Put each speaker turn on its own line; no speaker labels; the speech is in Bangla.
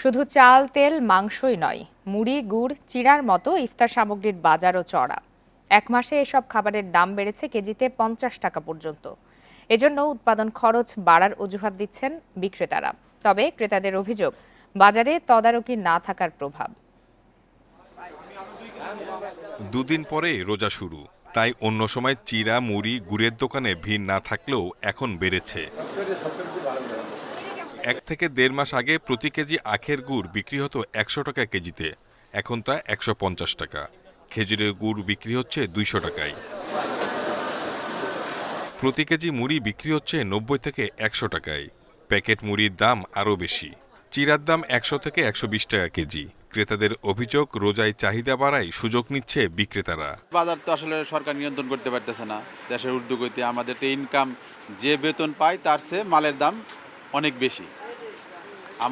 শুধু চাল, তেল, মাংসই নয়, মুড়ি, গুড়, চিড়ার মতো ইফতার সামগ্রীর বাজারও চড়া। এক মাসে এসব খাবারের দাম বেড়েছে কেজিতে ৫০ টাকা পর্যন্ত। এজন্য উৎপাদন খরচ বাড়ার অজুহাত দিচ্ছেন বিক্রেতারা। তবে ক্রেতাদের অভিযোগ, বাজারে তদারকি না থাকার প্রভাব।
দুদিন পরে রোজা শুরু, তাই অন্য সময় চিড়া, মুড়ি, গুড়ের দোকানে ভিড় না থাকলেও এখন বেড়েছে। ১ থেকে ১.৫ মাস আগে প্রতি কেজি আখের গুড় বিক্রি হতো ১০০ টাকা কেজিতে, এখন তা ১৫০ টাকা। খেজুরের গুড় বিক্রি হচ্ছে ২০০ টাকায়। প্রতি কেজি মুড়ি বিক্রি হচ্ছে ৯০ থেকে ১০০ টাকায়। প্যাকেট মুড়ির দাম আরও বেশি। চিড়ার দাম ১০০ থেকে ১২০ টাকা কেজি। ক্রেতাদের অভিযোগ, রোজায় চাহিদা বাড়ায় সুযোগ নিচ্ছে বিক্রেতারা।
বাজার তো আসলে সরকার নিয়ন্ত্রণ করতে পারতেছে না। দেশের উদ্যোগতে আমাদের তো ইনকাম যে বেতন পাই তার চেয়ে মালের দাম অনেক বেশি।